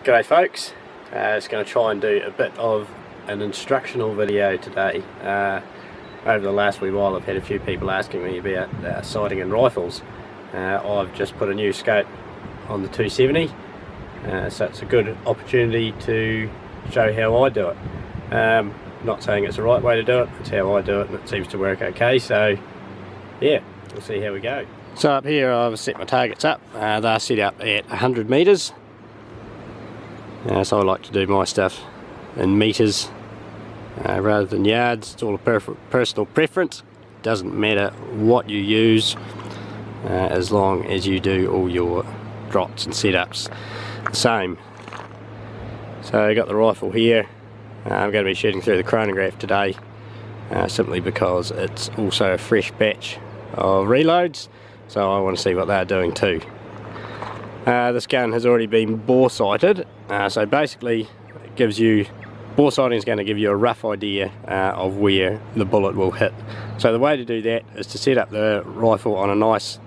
G'day folks, just going to try and do a bit of an instructional video today. Over the last wee while I've had a few people asking me about sighting and rifles. I've just put a new scope on the 270, so it's a good opportunity to show how I do it. Not saying it's the right way to do it, it's how I do it and it seems to work okay, so yeah, we'll see how we go. So up here I've set my targets up, they're set up at 100 metres. So I like to do my stuff in metres rather than yards. It's all a personal preference. Doesn't matter what you use as long as you do all your drops and setups the same. So I got the rifle here. I'm going to be shooting through the chronograph today simply because it's also a fresh batch of reloads, so I want to see what they're doing too. This gun has already been bore sighted, so basically it gives you, bore sighting is going to give you a rough idea of where the bullet will hit. So the way to do that is to set up the rifle on a nice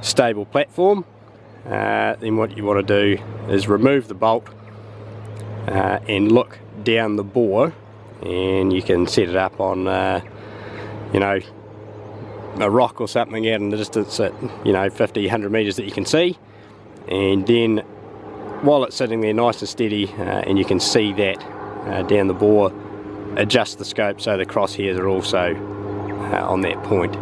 stable platform. Then what you want to do is remove the bolt and look down the bore, and you can set it up on you know, a rock or something out in the distance at 50, 100 metres that you can see. And then while it's sitting there nice and steady and you can see that down the bore, adjust the scope so the crosshairs are also on that point,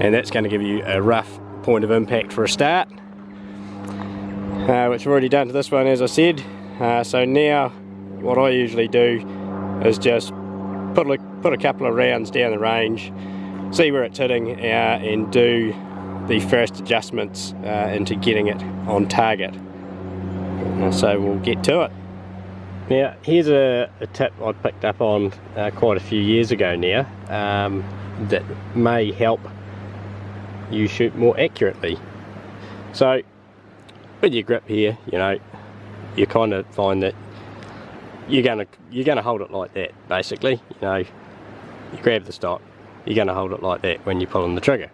and that's going to give you a rough point of impact for a start, which I've already done to this one, as I said. So now what I usually do is just put a couple of rounds down the range, see where it's hitting, and do the first adjustments into getting it on target. So we'll get to it. Now here's a tip I picked up on quite a few years ago now, that may help you shoot more accurately. So with your grip here, you kind of find that you're gonna hold it like that basically. You grab the stock, you're gonna hold it like that when you're pulling the trigger.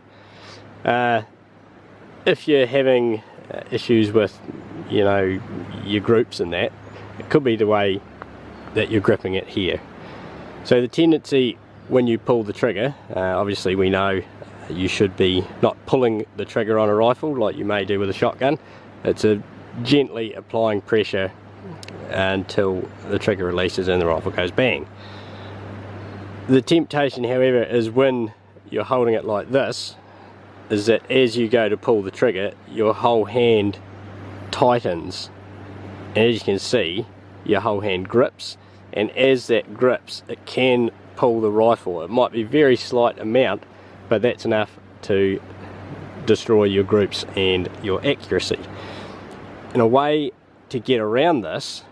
If you're having issues with your groups and that, it could be the way that you're gripping it here. So the tendency when you pull the trigger, obviously we know you should be not pulling the trigger on a rifle like you may do with a shotgun. It's a gently applying pressure until the trigger releases and the rifle goes bang. The temptation, however, is when you're holding it like this, is that as you go to pull the trigger, your whole hand tightens, and as you can see, your whole hand grips, and as that grips, it can pull the rifle. It might be a very slight amount, but that's enough to destroy your groups and your accuracy. And a way to get around this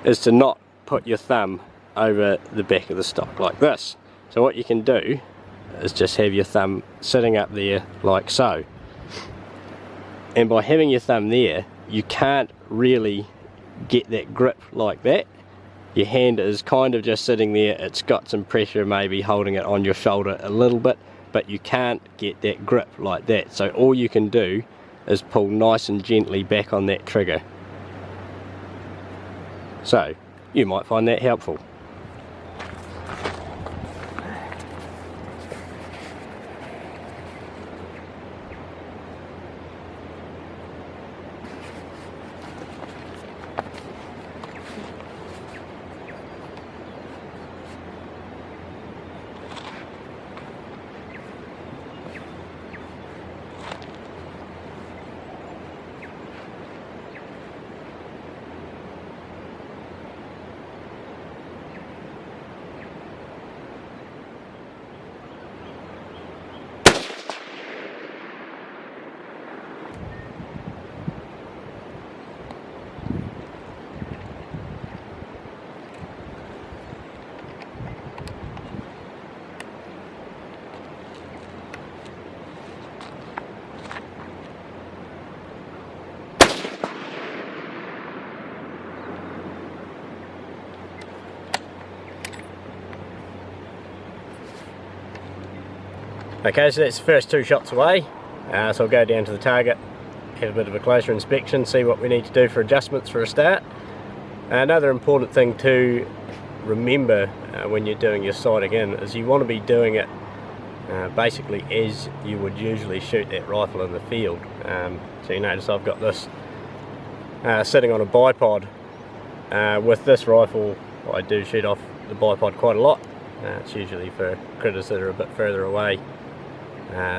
is to not put your thumb over the back of the stock like this. So what you can do is just have your thumb sitting up there like so, and by having your thumb there you can't really get that grip like that. Your hand is kind of just sitting there, it's got some pressure maybe holding it on your shoulder a little bit, but you can't get that grip like that. So all you can do is pull nice and gently back on that trigger. So you might find that helpful. Okay, so that's the first two shots away, so I'll go down to the target have a bit of a closer inspection, see what we need to do for adjustments for a start. Another important thing to remember when you're doing your sighting in is you want to be doing it basically as you would usually shoot that rifle in the field. So you notice I've got this sitting on a bipod. With this rifle I do shoot off the bipod quite a lot. It's usually for critters that are a bit further away,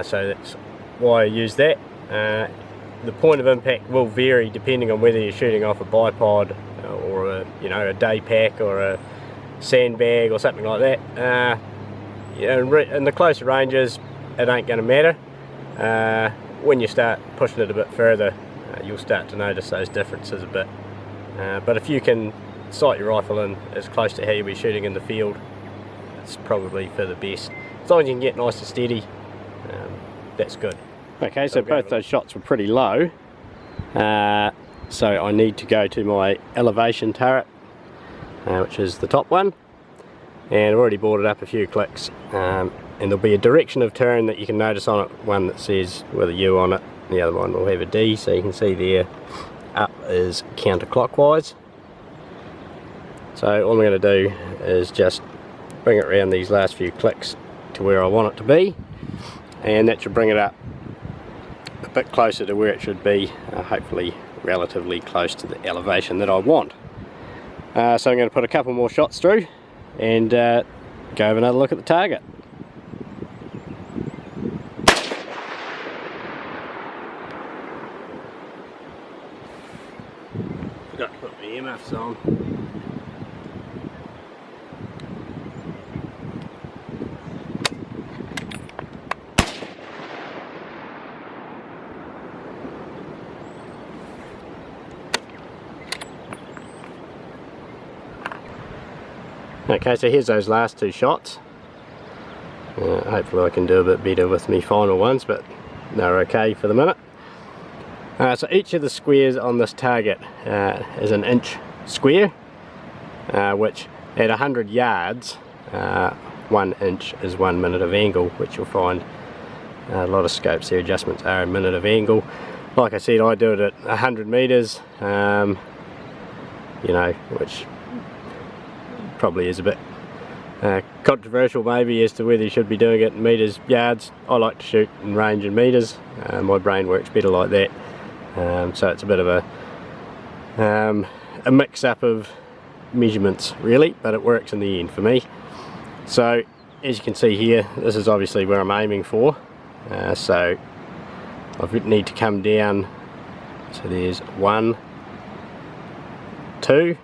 so that's why I use that. The point of impact will vary depending on whether you're shooting off a bipod or a day pack or a sandbag or something like that. In the closer ranges it ain't going to matter. When you start pushing it a bit further, you'll start to notice those differences a bit. But if you can sight your rifle in as close to how you'll be shooting in the field, it's probably for the best. As long as you can get nice and steady, that's good. Okay, so both those shots were pretty low, so I need to go to my elevation turret, which is the top one, and I've already brought it up a few clicks, and there'll be a direction of turn that you can notice on it, one that says with a U on it, the other one will have a D, so you can see there up is counterclockwise. So all I'm going to do is just bring it around these last few clicks to where I want it to be, and that should bring it up a bit closer to where it should be, hopefully relatively close to the elevation that I want. So I'm going to put a couple more shots through and go have another look at the target. Forgot to put my earmuffs on. Okay, so here's those last two shots. Hopefully I can do a bit better with my final ones, but they're okay for the minute. So each of the squares on this target is an inch square, which at 100 yards, 1 inch is 1 minute of angle, which you'll find a lot of scopes there adjustments are a minute of angle. Like I said, I do it at 100 meters, which probably is a bit controversial maybe as to whether you should be doing it in meters, yards. I like to shoot in range in meters. My brain works better like that. So it's a bit of a mix-up of measurements really, but it works in the end for me. So as you can see here, this is obviously where I'm aiming for. So I need to come down, so there's 1, 2,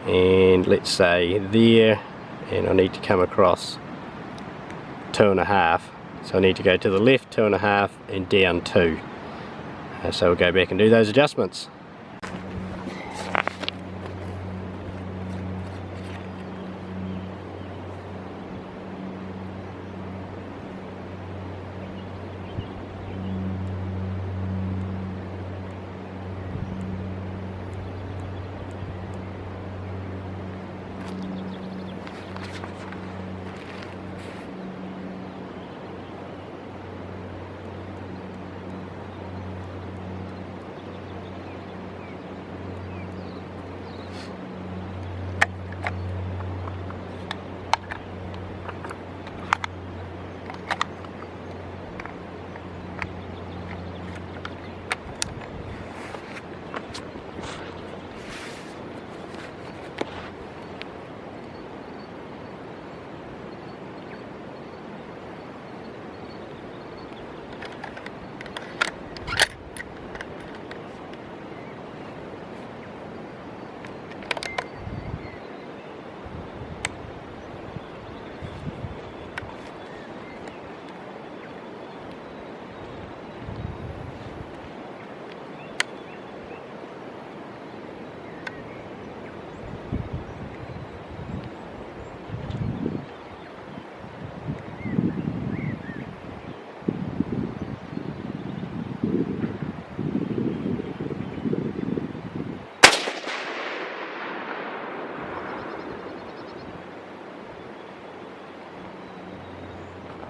and let's say there, and I need to come across 2.5. So I need to go to the left 2.5 and down 2. So we'll go back and do those adjustments.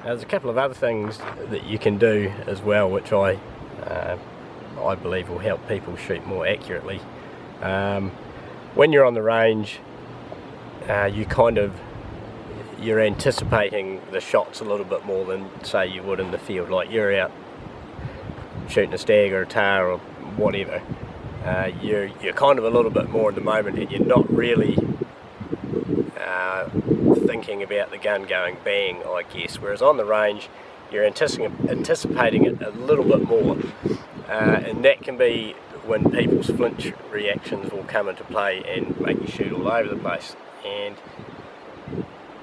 There's a couple of other things that you can do as well, which I I believe will help people shoot more accurately. When you're on the range, you're anticipating the shots a little bit more than say you would in the field. Like you're out shooting a stag or a tar or whatever, you're kind of a little bit more in the moment, and you're not really thinking about the gun going bang, I guess. Whereas on the range, you're anticipating it a little bit more, and that can be when people's flinch reactions will come into play and make you shoot all over the place. And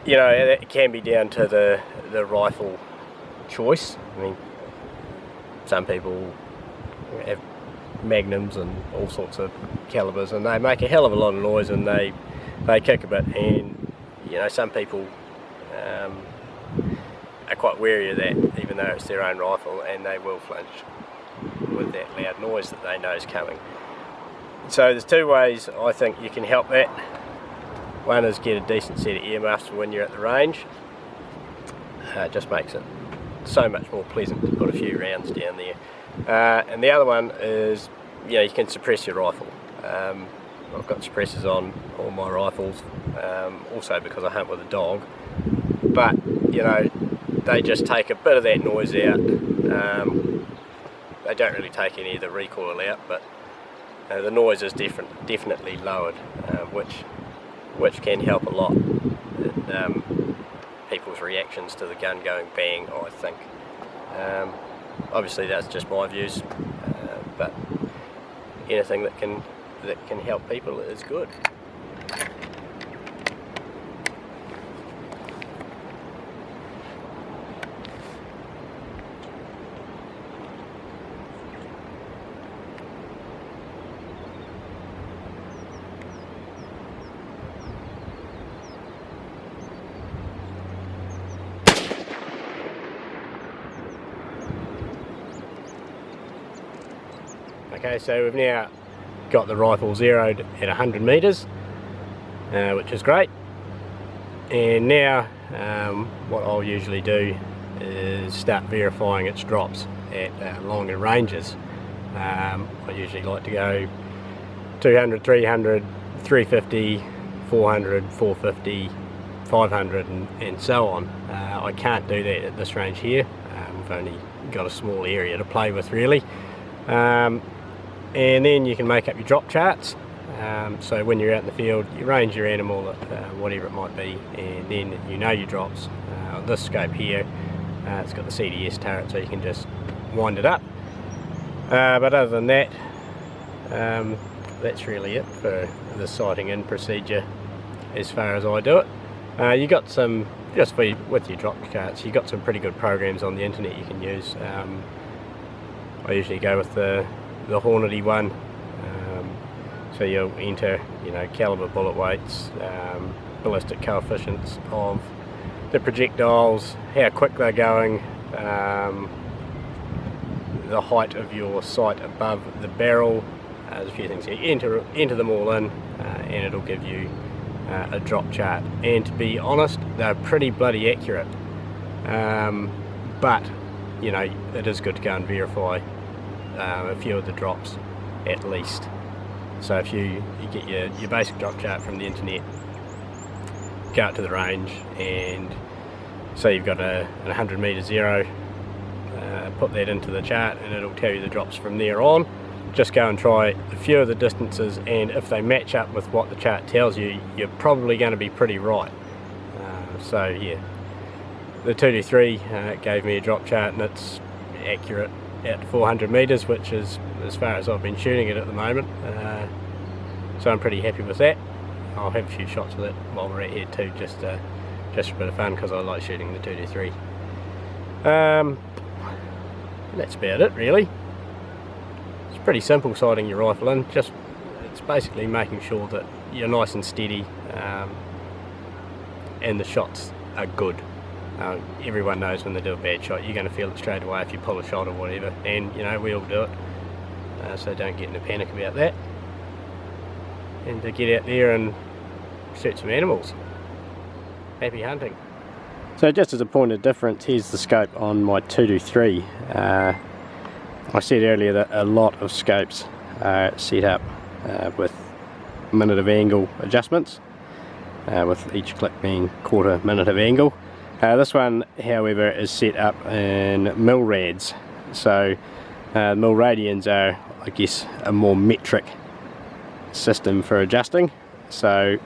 you know, it can be down to the rifle choice. I mean, some people have magnums and all sorts of calibers, and they make a hell of a lot of noise, and they kick a bit, and you know, some people are quite wary of that, even though it's their own rifle, and they will flinch with that loud noise that they know is coming. So there's two ways I think you can help that. One is get a decent set of earmuffs for when you're at the range. It just makes it so much more pleasant to put a few rounds down there. And the other one is, you know, you can suppress your rifle. I've got suppressors on all my rifles, also because I hunt with a dog. But, you know, they just take a bit of that noise out. They don't really take any of the recoil out, but the noise is definitely lowered, which can help a lot in people's reactions to the gun going bang, I think. Obviously that's just my views, but anything that can help people is good. Okay, so we've now got the rifle zeroed at 100 metres, which is great. And now what I'll usually do is start verifying its drops at longer ranges. I usually like to go 200, 300, 350, 400, 450, 500 and so on. I can't do that at this range here. We've only got a small area to play with really. And then you can make up your drop charts, so when you're out in the field you range your animal at whatever it might be, and then you know your drops. On this scope here, it's got the CDS turret, so you can just wind it up, but other than that, that's really it for the sighting in procedure as far as I do it. You got some, just with your drop charts, you got some pretty good programs on the internet you can use. I usually go with the Hornady one, so you'll enter, you know, caliber, bullet weights, ballistic coefficients of the projectiles, how quick they're going, the height of your sight above the barrel. There's a few things here. Enter them all in, and it'll give you a drop chart. And to be honest, they're pretty bloody accurate, but you know, it is good to go and verify a few of the drops at least. So if you get your basic drop chart from the internet, go out to the range, and say you've got a 100 metre zero, put that into the chart and it'll tell you the drops from there on. Just go and try a few of the distances, and if they match up with what the chart tells you, you're probably going to be pretty right. So yeah, the 223 gave me a drop chart, and it's accurate at 400 metres, which is as far as I've been shooting it at the moment. So I'm pretty happy with that. I'll have a few shots with it while we're at here too, just for a bit of fun, because I like shooting the 223. That's about it really. It's pretty simple sighting your rifle in. It's basically making sure that you're nice and steady, and the shots are good. Everyone knows when they do a bad shot, you're going to feel it straight away if you pull a shot or whatever, and you know, we all do it, so don't get in a panic about that, and to get out there and shoot some animals. Happy hunting. So just as a point of difference, here's the scope on my 223. I said earlier that a lot of scopes are set up with minute of angle adjustments, with each click being quarter minute of angle. This one, however, is set up in milrads, so milradians are, I guess, a more metric system for adjusting. So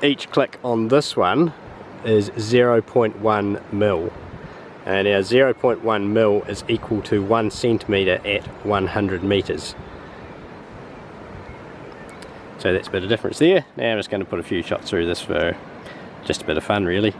each click on this one is 0.1 mil, and our 0.1 mil is equal to 1 centimetre at 100 metres. So that's a bit of difference there. Now I'm just going to put a few shots through this for just a bit of fun, really.